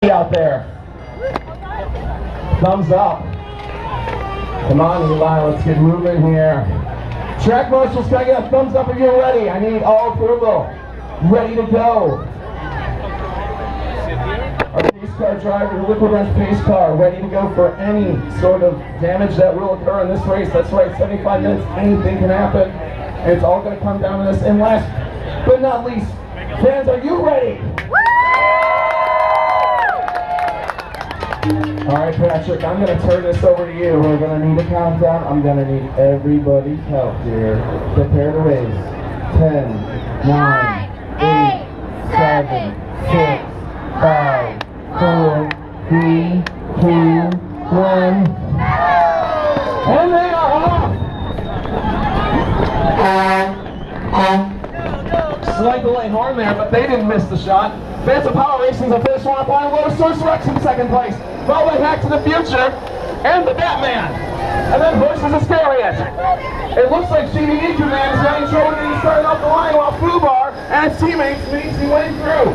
out there. Thumbs up. Come on, Eli, let's get moving here. Track marshals, can I get a thumbs up if you're ready? I need all approval. Ready to go. Our pace car driver, liquid wrench pace car, ready to go for any sort of damage that will occur in this race. That's right, 75 minutes, anything can happen. And it's all going to come down to this. And last but not least, fans, are you ready? All right, Patrick, I'm going to turn this over to you. We're going to need a countdown. I'm going to need everybody's help here. Prepare to race. 10, 9, 8, 7, 6, 5, 4, 3, 2, 1. And they are off! Slight delay horn there, but they didn't miss the shot. Phantom Power Racing's a finish line line. Lotus Rex in second place. Followed by Hack to the Future and the Batman. And then Horses Iscariot. It looks like Chibi is having trouble getting started off the line while Fubar and his teammates makes his way through.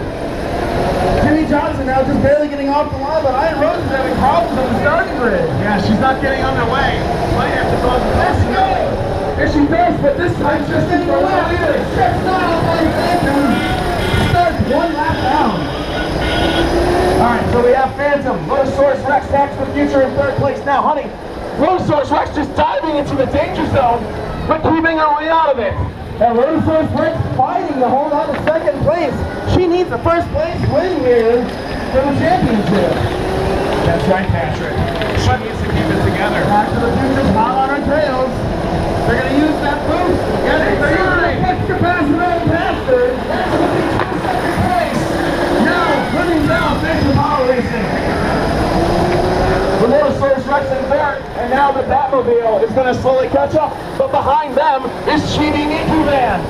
Jimmy Johnson now just barely getting off the line, but Iron Rose is having problems on the starting grid. Yeah, she's not getting underway. Might have to cause a let's go! Here she does, but this time just in the left. Checks out like Phantom. Starts one lap down. Alright, so we have Phantom, Lotosaurus Rex, Hack to the Future in third place. Now, honey, Lotosaurus Rex just diving into the danger zone, but keeping her way out of it. And Lotosaurus Rex fighting to hold on to second place. She needs a first place win here for the championship. That's right, Patrick. She needs to keep it together. Hack to the Future's hot on her trails. They're going to use that boost. Yeah, they're using extra capacitor and faster. That's going to be second place. Now, running down, Phantom Power Racing. The Lotosaurus Rex and Barrett, and now the Batmobile is going to slowly catch up. But behind them is Chibi Van,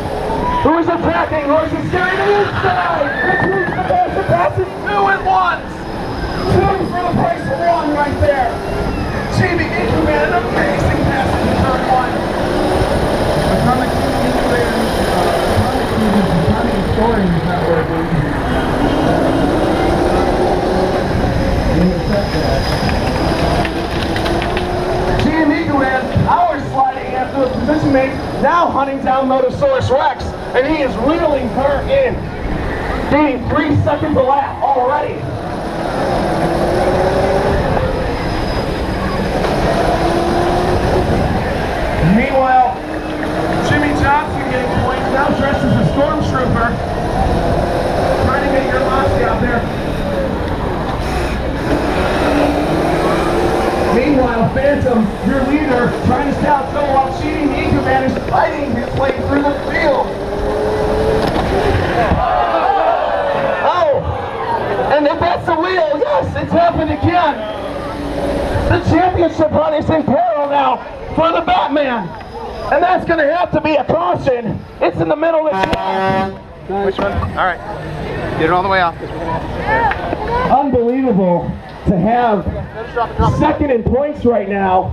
who is attacking Horses Iscariot to the inside. Which moves the faster passes 2 at once. 2 for the price of 1 right there. Chibi Van, an amazing pass in the third one. Atomic scoring is not working. Chibi Van, power sliding after the position mate, now hunting down Lotosaurus Rex, and he is reeling her in, gaining 3 seconds a lap already. Meanwhile, Jimmy Johnson getting points, now dressed as a stormtrooper, trying to get your Lasky out there. Meanwhile, Phantom, your leader, trying to stay out so while Chibi Man is fighting his way through the field. Oh! And if that's the wheel, yes, it's happened again. The championship hunt is in peril now for the Batman. And that's going to have to be a caution. It's in the middle of the track. Which one? All right. Get it all the way off. Unbelievable to have second in points right now.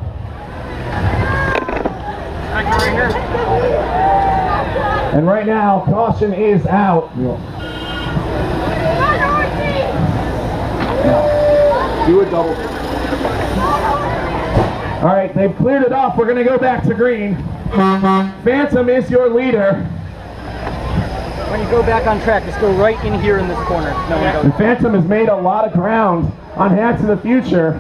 And right now, caution is out. Do a double. All right, they've cleared it off. We're going to go back to green. Phantom is your leader. When you go back on track, just go right in here in this corner. No, and Phantom has made a lot of ground on Hack to the Future.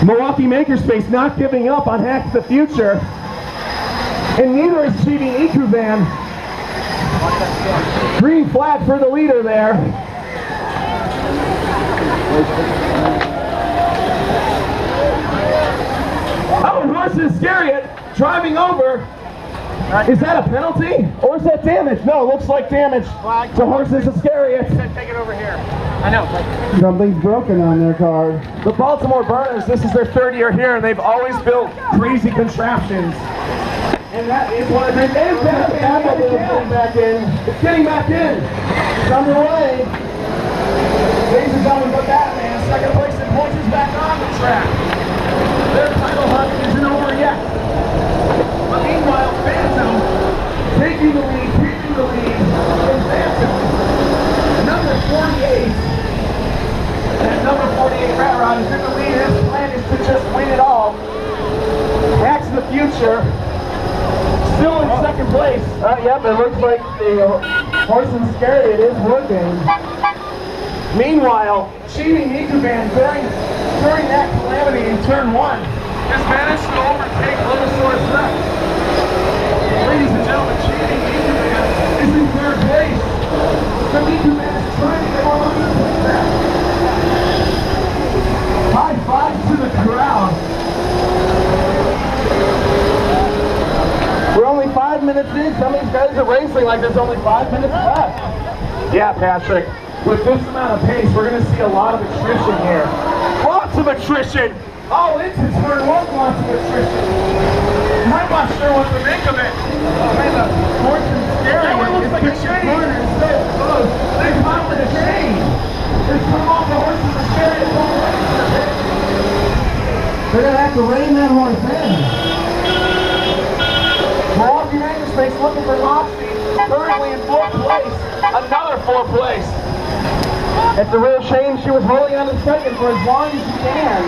Milwaukee Makerspace not giving up on Hack to the Future. And neither is Chibi Van. Green flag for the leader there. Oh, Horses Iscariot driving over. Is that a penalty or is that damage? No, it looks like damage to Horses Iscariot. Take it over here. I know. Something's broken on their car. The Baltimore Burners, this is their 3rd year here, and they've always built crazy contraptions. And that is one of their names. Back in. It's getting back in. It's underway. Ladies and gentlemen, the Batman, second place in points, is back on the track. Their title hunt isn't over yet. But meanwhile, Phantom taking the lead, keeping the lead, and Phantom, number 48, 48 rat rod is in the lead. His plan is to just win it all. Back to the Future, still in second place. Yep, it looks like the horse and scary, it is working. Meanwhile, Chibi Nikuban during that calamity in turn 1 has managed to overtake Lomosaurus Rex. Ladies and gentlemen, Chibi Nikuban is in third place. The Nikuban is trying to get all over the place back. High five to the crowd. We're only 5 minutes in. Some of these guys are racing like there's only 5 minutes left. Yeah, Patrick. With this amount of pace, we're going to see a lot of attrition here. Lots of attrition! All into turn 1, lots of attrition. I'm not sure what to make of it. The horse and scary. That one looks like a chain. It's so close. They come with a chain. They come off the horse and scary. They're going to have to rein that horse in. Milwaukee Makerspace looking for Moxie, currently in 4th place. Another 4th place. It's a real shame she was holding on to second for as long as she can.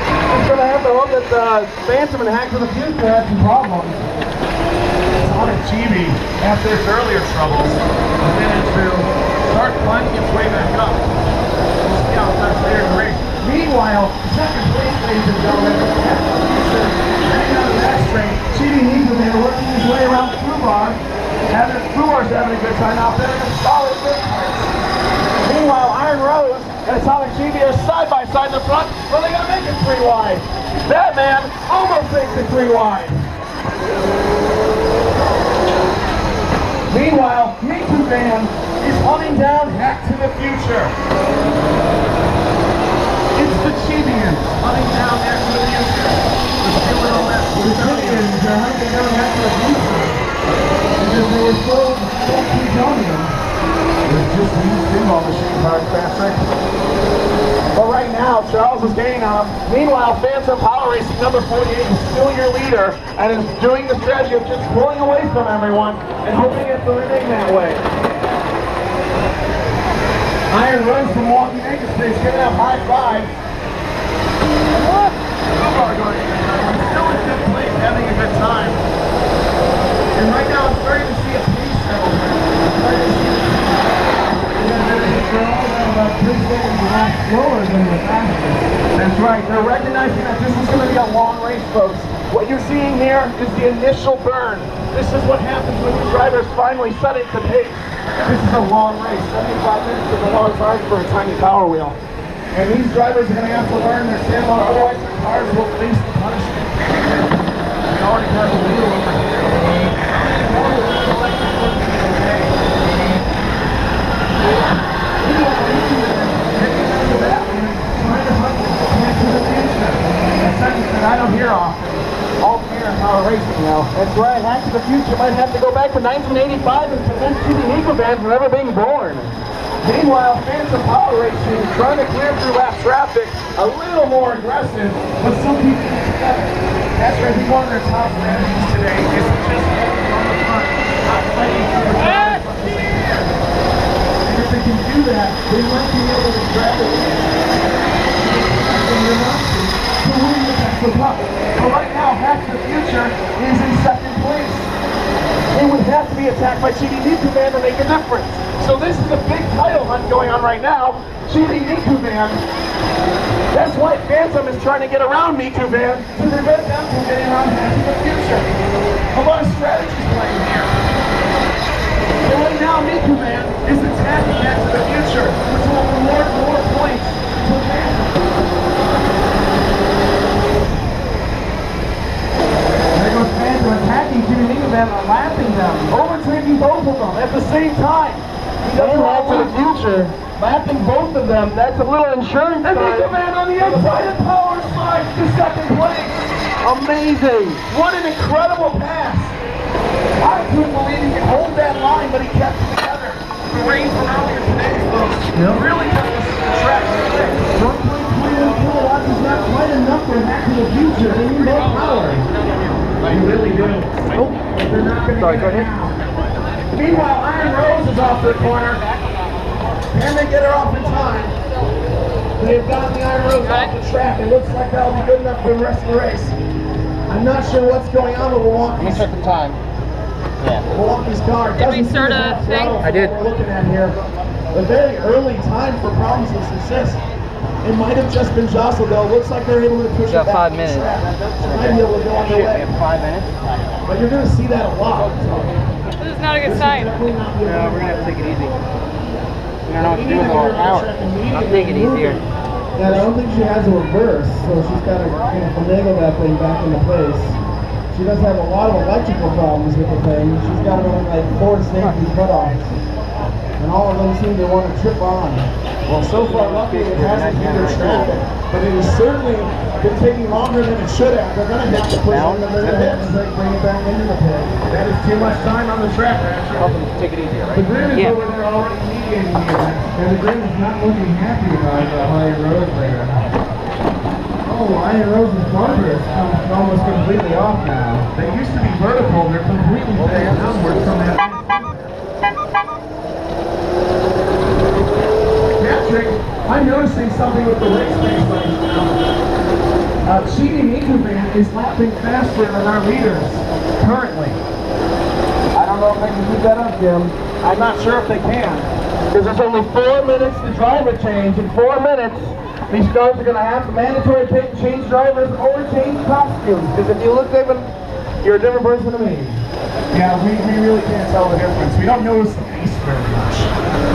She's going to have to hope that Phantom and Hack to the Future had some problems. On a Chibi, after its earlier troubles, managed to start climbing its way back up. We'll see how it does later in the race. Meanwhile, second place, ladies and gentlemen, heading out of that straight, Chibi Nikuban working his way around the Fubar. Fubar's having a good time out there in a solid fifth place. Meanwhile, Iron Rose and Atomic Chibi are side by side in the front, but they gotta make it 3 wide. That man almost makes it 3 wide. Meanwhile, Nikuban is hunting down Hack to the Future. It's the Chibians hunting down Hack to the Future. The Chibians are hunting down Hack to the Future. Because they were so plutonium. There's just these pinball machine parts, Patrick. But right now, Charles is gaining on him. Meanwhile, Phantom Power Racing number 48 is still your leader and is doing the strategy of just pulling away from everyone and hoping it to remain that way. Iron Rose from Milwaukee Makerspace giving up high five. What? Still in 5th place, having a good time. And right now, I'm starting to see a pace settlement. I'm starting to see slower than the fastest. That's right. They're recognizing that this is going to be a long race, folks. What you're seeing here is the initial burn. This is what happens when your drivers finally set it to pace. This is a long race. 75 minutes is a long time for a tiny Power Wheel. And these drivers are going to have to learn their standby, otherwise their cars will face the punishment. They already have a wheel over here. I don't hear often. All here in Power Racing now. That's right. Hack to the Future might have to go back to 1985 and prevent Chibi Nikuban from ever being born. Meanwhile, Phantom Power Racing trying to clear through lap traffic, a little more aggressive, but some people that's right. He's one of their top strategies today is just holding on the front, not fighting for the drive. And if they can do that, they might be able to grab it. But right now, Hack to the Future is in 2nd place. They would have to be attacked by Chibi Nikuban to make a difference. So this is a big title hunt going on right now. Chibi Nikuban. That's why Phantom is trying to get around Nikuban to prevent them from getting around Hack to the Future. A lot of strategies playing here. And right now, Nikuban is attacking Hack to the Future, which will reward more points to Phantom. Attacking Chibi Nikuban and lapping them, overtaking both of them at the same time. He doesn't Hack to the Future, lapping both of them. That's a little insurance. And Nikuban on the outside of Power slides to 2nd place. Amazing! What an incredible pass! I couldn't believe he could hold that line, but he kept it together. The rain from earlier today, folks, really got the track straight. 1.21 kilowatts is not quite enough for Hack to the Future. They need more power. You really do. Oh, they're not going to get it now. Meanwhile, Iron Rose is off the corner. Can they get her off in time? They've gotten the Iron Rose off the track. It looks like that'll be good enough for the rest of the race. I'm not sure what's going on with Milwaukee's. Check the time. Yeah. Milwaukee's car. Did we start a thing? I did. We're looking at here. A very early time for problems with assist. It might have just been jostled though. It looks like they're able to push it back. 5 minutes. They might be able to go on their way. 5 minutes. But you're going to see that a lot. This is not a good sign. No, we're gonna have to take it easy. I don't know what to do with the whole hour. I'll take it easier. Yeah, I don't think she has a reverse, so she's got to finagle that thing back into place. She does have a lot of electrical problems with the thing. She's got only like 4 safety cutoffs. And all of them seem to want to trip on. Well, so far, luckily, it hasn't hit their traffic. But it has certainly been taking longer than it should have. They're going to have to push it, and they're going to have to bring it back into the pit. That is too much time on the track, actually. Help them take it easier, right? The Grim is over there already mediating the event. And the Grim is not looking happy about Iron Rose later. Oh, Iron Rose's bumper is almost completely off now. They used to be vertical. They're completely bent downward from that. Patrick, I'm noticing something with the race pace right now. Chibi Makerfaire is lapping faster than our leaders currently. I don't know if they can keep that up, Jim. I'm not sure if they can. Because there's only 4 minutes to driver change. In 4 minutes, these cars are going to have to mandatory change drivers or change costumes. Because if you look, David, you're a different person to me. Yeah, we really can't tell the difference. We don't notice the pace very much.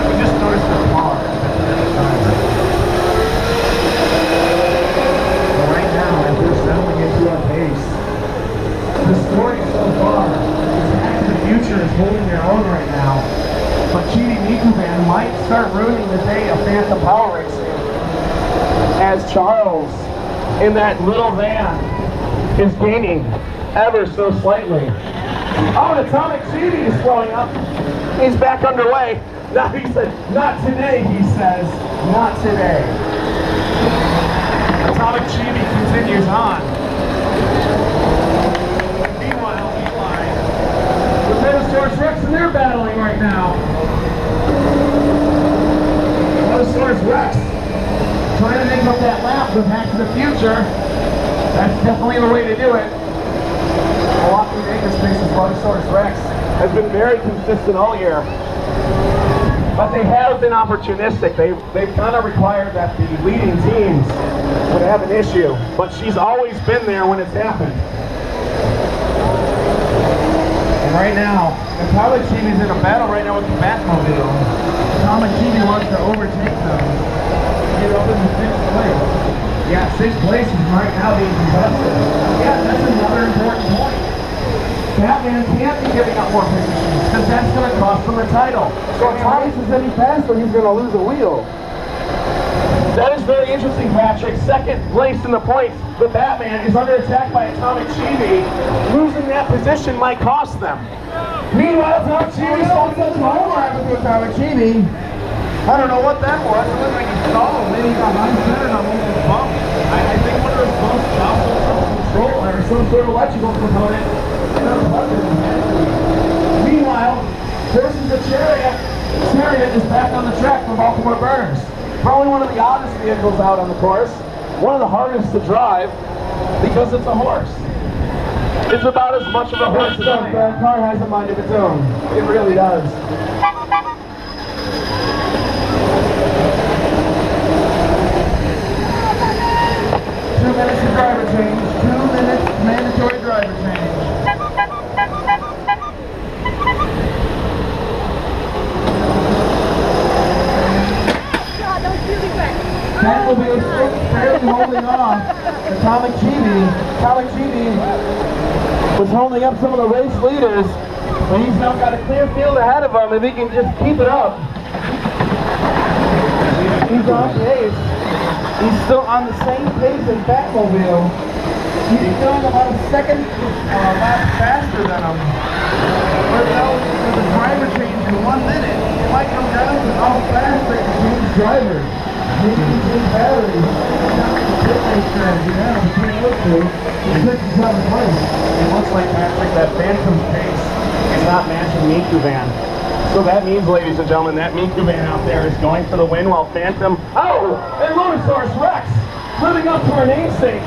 We just notice the car. But right now, as we're settling into our pace, the story so far is Back to the Future is holding their own right now. But Chibi Makerfaire might start ruining the day of Phantom Power Racing, as Charles, in that little van, is gaining ever so slightly. Oh, and Atomic Chibi is slowing up. He's back underway. Now he said, not today, he says. Not today. Atomic Chibi continues on. Meanwhile, the Metasaurus Rex, and they're battling right now. Metasaurus Rex trying to make up that lap with Back to the Future. That's definitely the way to do it. Milwaukee Makerspace's Metasaurus Rex has been very consistent all year. But they have been opportunistic. They've kind of required that the leading teams would have an issue. But she's always been there when it's happened. And right now, Atomic Chibi's in a battle right now with the Batmobile. Atomic Chibi wants to overtake them. Get up into 6th place. Yeah, 6th place is right now being contested. Yeah, that's another important point. Batman can't be giving up more positions because that's going to cost him the title. So if Thomas is any faster, he's going to lose a wheel. That is very interesting, Patrick. 2nd place in the points. The Batman is under attack by Atomic Chibi. Losing that position might cost them. Meanwhile, Atomic Chibi starts at the home run with Atomic Chibi. I don't know what that was. It looked like he stalled. Maybe he got uncentered on one of those bumps. I think one of those bumps jostled some controller or some sort of electrical component. Meanwhile, versus the Chariot. Chariot is back on the track for Baltimore Burners. Probably one of the oddest vehicles out on the course. One of the hardest to drive because it's a horse. It's about as much of a horse as that car has a mind of its own. It really does. 2 minutes of driver change. 2 minutes mandatory driver change. That will be barely holding off Atomic Chibi. Atomic Chibi was holding up some of the race leaders, but he's now got a clear field ahead of him if he can just keep it up. He's on pace. He's still on the same pace as Batmobile. He's going about a second lap faster than him. But now with the driver change in 1 minute, it might come down to how fast they can change drivers. Maybe change batteries. Not the pit race strategy now between those two. The 6th and 7th place. It looks like, Patrick, that Phantom's pace is not matching Miku Van. So that means, ladies and gentlemen, that Miku van out there is going for the win while Phantom, and Lotosaurus Rex, living up to her namesake.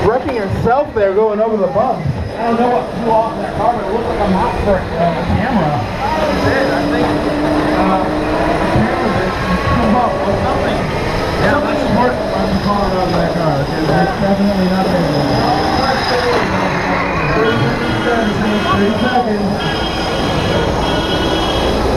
Wrecking herself there, going over the bump. I don't know what flew off that car, but it looked like a mouth for a camera. It did, I think. The camera did come up or something. Yeah, that's important when you call it out of that car, because it's definitely not there. 30 seconds.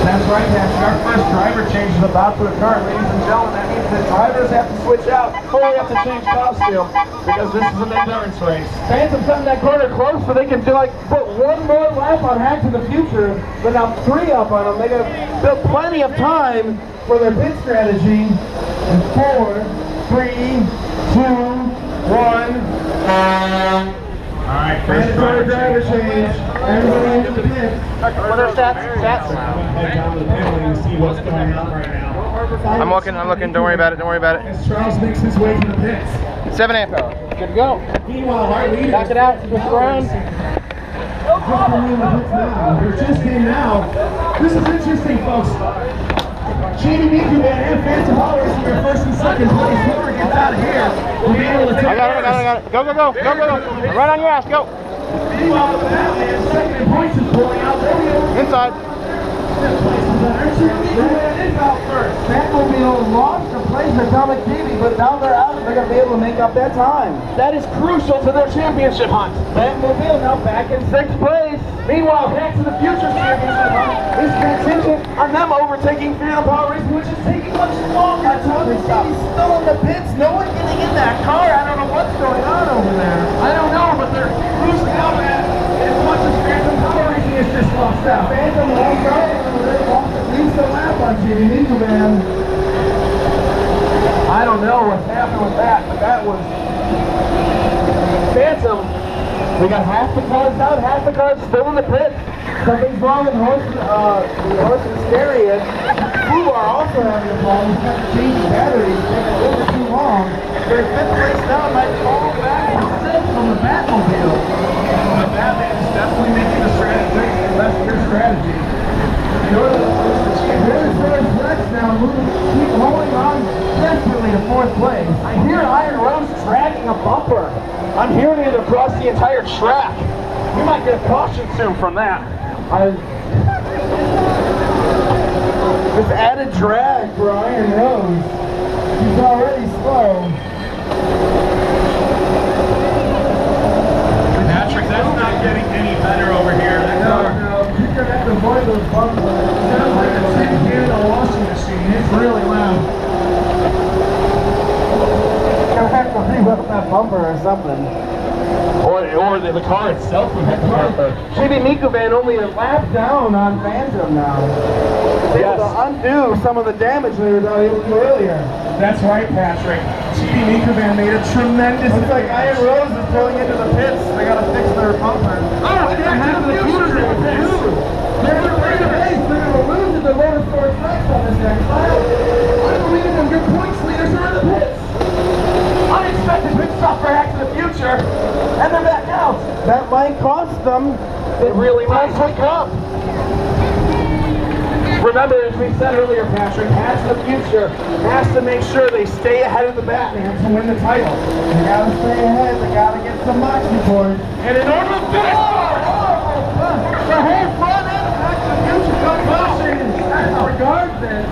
That's right, Patrick. Our first driver change is about to occur, ladies and gentlemen. That means the drivers have to switch out or we have to change costume because this is an endurance race. Phantom's cutting that corner close so they can put one more lap on Hack to the Future, but now 3 up on them. They got build plenty of time for their pit strategy. In 4, 3, 2, 1. All right, first driver change. Everybody into the pit. What are stats? Head down to the pit and see what's going on right now. I'm looking. Don't worry about it. As Charles makes his way to the pits. 7 amp hour. Good to go. Meanwhile, our leader. Back it out, switch around. They're just in now. This is interesting, folks. Chibi, Miku, and Phantom Power is your first and second place. Whoever gets out of here will be able to take I got it. Go. I'm right on your ass. Go. Meanwhile, the Batman, second in points, is pulling out. Inside. Is out first. Batmobile lost their place in Atomic Chibi, but now they're out and they're going to be able to make up that time. That is crucial to their championship hunt. Batmobile now back in 6th place. Meanwhile, Hack to the Future championship hunt is contingent on them overtaking Phantom Power Racing, which is taking much longer. Atomic Chibi's still in the pits. No one getting in that car. I don't know what's going on over there. I don't know, but they're losing out as much as Phantom Power Racing has just lost out. Phantom lost out. They lost at least a lap on Chibi Miku Man. I don't know what's happened with that, but that was Phantom. We got half the cars out, half the cars still in the pit. Something's wrong with the horse's chariot. Who are also having a problem. He's got to change the batteries. It's taking a little bit too long. Their 5th place now might fall back to 6th from the Batmobile. The Batman is definitely making the strategy. That's your strategy. There's Rex now keep holding on desperately to 4th place. I hear Iron Rose dragging a bumper. I'm hearing it across the entire track. We might get a caution soon from that. This added drag for Iron Rose. He's already slow. Patrick, that's not getting any better over here. No, you're going to have to avoid those bumpers. It sounds like a tin can in a washing machine. It's really loud. You're going to have to re-whip that bumper or something. Or the car itself would have to bumper. Chibi Miku Van only a lap down on Phantom now. They Yes. able to undo some of the damage they were able to do earlier. That's right, Patrick. Chibi Miku Van made a tremendous. Looks like Iron Rose is pulling into the pits. They got to fix their bumper. Oh, they have the future in this. They're going to lose to the Lotosaurus Rex on this next lap. Unbelievable. Your points leaders are in the pits. Unexpected pit stop for Hack to the Future. And they're back out. That might cost them. It really might wake up. Remember, as we said earlier, Patrick, Hack to the Future has to make sure they stay ahead of the Batman to win the title. They got to stay ahead. They got to get some moxie points. And in order to finish The whole front end of Hack to the Future comes caution. Disregards it.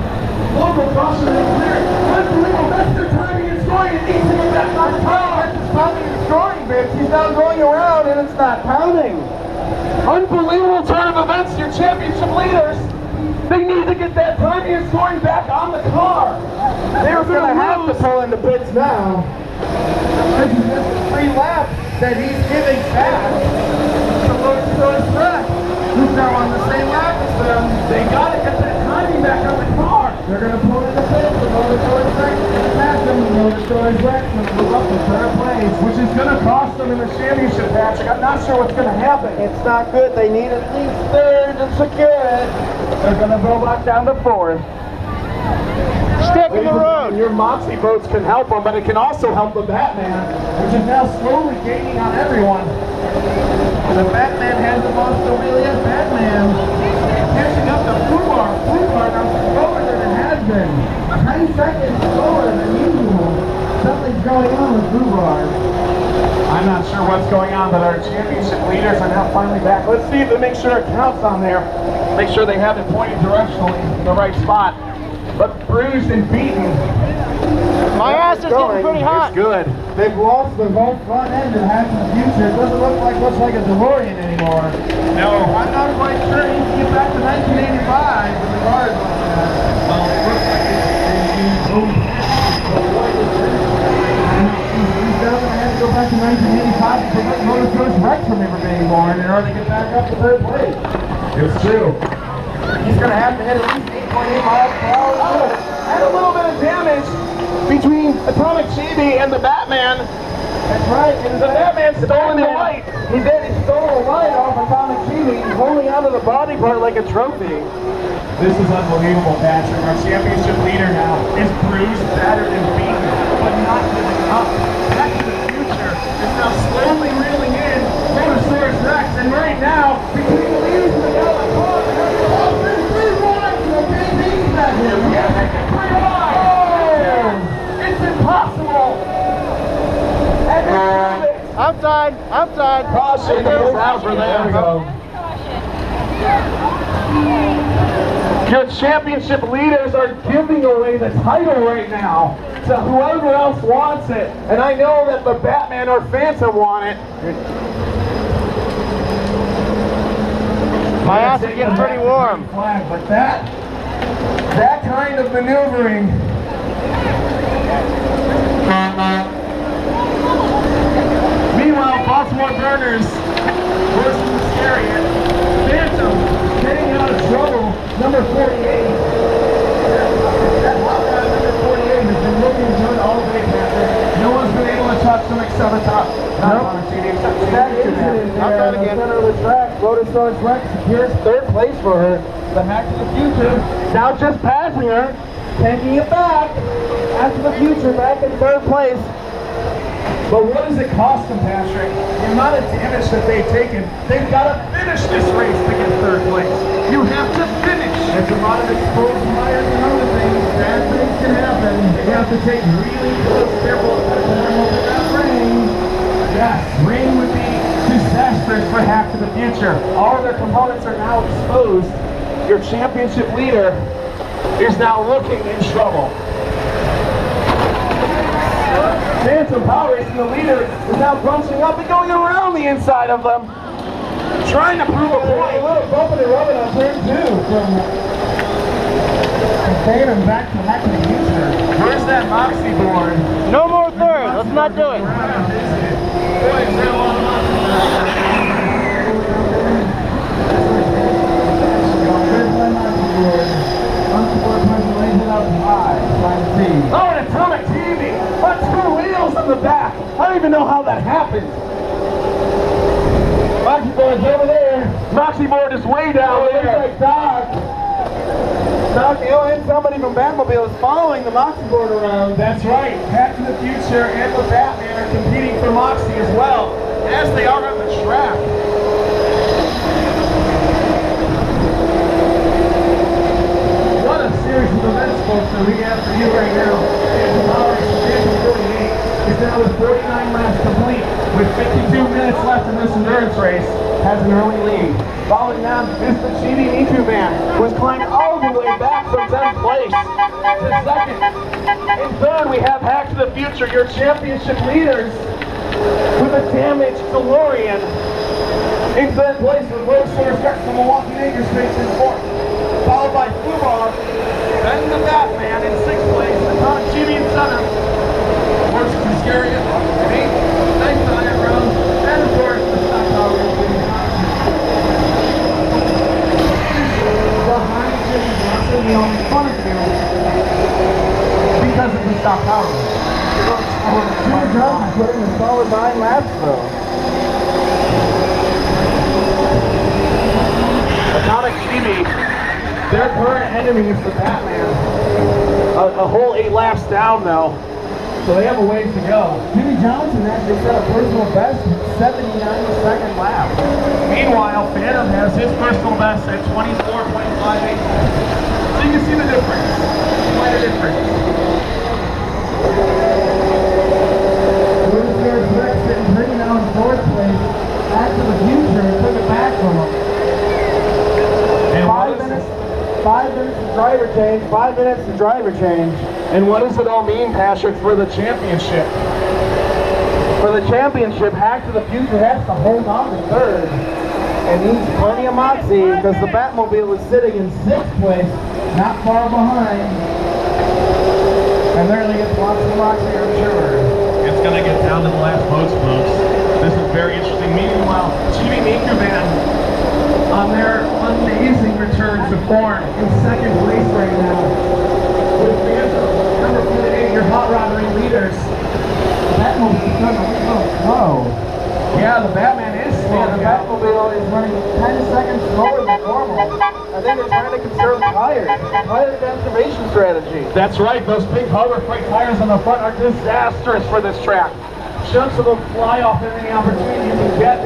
local caution is clear. Unbelievable, that's their timing and scoring. It needs to get back on the power. It's pounding and scoring, Vince. He's now going around and it's not pounding. Unbelievable turn of events, your championship leaders. They need to get that timing and scoring back on the car. They're going to have to pull into pits now. This is just 3 laps that he's giving back to Lotosaurus Rex, who's now on the same lap as them. They got to get that timing back on the car. They're going to pull into pits with Lotosaurus Rex and pass them, and Lotosaurus Rex will move up to 3rd place. Which is going to cost them in the championship, Patrick. I'm not sure what's going to happen. It's not good. They need at least 3rd to secure it. They're going to go back down to 4th. Stick in the road. Your Moxie boats can help them, but it can also help the Batman, which is now slowly gaining on everyone. The Batman has the most Aurelius Batman. catching up to Blue Bar. Blue Bar now slower than it has been. 10 seconds slower than usual. Something's going on with Blue Bar. I'm not sure what's going on, but our championship leaders are now finally back. Let's see if they make sure it counts on there. Make sure they have it pointed directionally in the right spot. But bruised and beaten. My ass is getting pretty hot. It's good. They've lost their whole front end and half the future. It doesn't look like much like a DeLorean anymore. No. I'm not quite sure he can get back to 1985 with the cars like that. Well, it looks like it's He's definitely have to go back to 1985 to prevent Motorsports Rex from ever being born in order to get back up to third place. It's true. He's going to have to hit at least 8.8 miles per hour. And a little bit of damage between Atomic Chibi and the Batman. That's right. And the Batman's stolen the light. He did. He stole a light off Atomic Chibi. He's holding onto the body part like a trophy. This is unbelievable, Patrick. Our championship leader now is bruised, battered, and beaten, but not giving up. Back to the future is now slowly reeling in Motorsports Rex, and right now, between the leaders and the yellow car, there's 3 wide, so KB's back here. We have to get 3 wide. Oh, it's impossible. And it's Outside, outside. caution is out for there. We go. Your championship leaders are giving away the title right now to whoever else wants it. And I know that the Batman or Phantom want it. My ass is getting pretty warm. Flag, but that kind of maneuvering. Meanwhile, Baltimore Burners versus the Scariot. Phantom getting out of trouble. Number 48. That hot guy, number 48, has been looking good all day, Patrick. No one's been able to touch them except the top. That incident there in the center of the track, Motorsports Rex secures third place for her. The Hack to the Future now just passing her, taking it back. Hack to the Future back in third place. But what does it cost them, Patrick? The amount of damage that they've taken, they've got to finish this race to get third place. You have to finish. There's a lot of exposed tires and other things. Bad things can happen. You have to take really close, careful attention over that rain. Yes, rain would be disastrous for Hack to the Future. All of their components are now exposed. Your championship leader is now looking in trouble. Phantom Power Racing, the leader, is now bunching up and going around the inside of them, trying to prove a point. A little bumping and rubbing on turn 2 from Phantom back to Hack to the Future. Where's that Moxie board? No more third. Let's not do it. Boy, is there a lot of Oh, an Atomic TV! On 2 wheels in the back! I don't even know how that happened! Moxie board's over there. Moxie board is way down Looks there! like Doc, and somebody from Batmobile is following the Moxie board around. That's right, Hack to the Future and the Batman are competing for Moxie as well, as they are on the track. What a series of events, folks, that we have for you right now. Phantom Power Racing 48 is now with 49 laps complete, with 52 minutes left in this endurance race, has an early lead. Following them is the Chibi Miku van, who has climbed all the way back from 10th place to second. In third, we have Hack to the Future, your championship leaders, with a damaged DeLorean. In third place with Motorsports Rex from Milwaukee Makerfaire in fourth, followed by Fubar, then the Batman in sixth place, Atomic Chibi in seventh, Horses and Scariot in eighth, ninth to iron round, and of course the Stock Power Racing. Behind Chibi Johnson, the only front of you, because of the Stock Power Racing. Two drums put in a solid 9 laps though. Atomic Chibi, their current enemy is the Batman. A whole 8 laps down though. So they have a ways to go. Jimmy Johnson actually set a personal best 79-second lap. Meanwhile, Phantom has his personal best at 24.58. So you can see the difference. Quite a difference. Sitting pretty now in fourth place. Back to the future and took it back from him. And 5 minutes. 5 minutes to driver change. 5 minutes to driver change. And what does it all mean, Patrick, for the championship? For the championship, Hack to the Future has to hold on to third. And needs plenty of moxie because the Batmobile is sitting in sixth place, not far behind. And they're going to get lots of moxie, I'm sure. It's going to get down to the last votes, folks. This is very interesting. Meanwhile, Chibi Makerfaire on their amazing return to form in second place right now. With number 48, your hot roddery leaders. Batmobile's starting to go slow. Yeah, the Batman is slow. Yeah, the Batmobile is running 10 seconds slower than normal. I think they're trying to conserve tires. Tire conservation strategy. That's right. Those big Harbor Freight tires on the front are disastrous for this track. Chunks of them fly off at any opportunity you can get.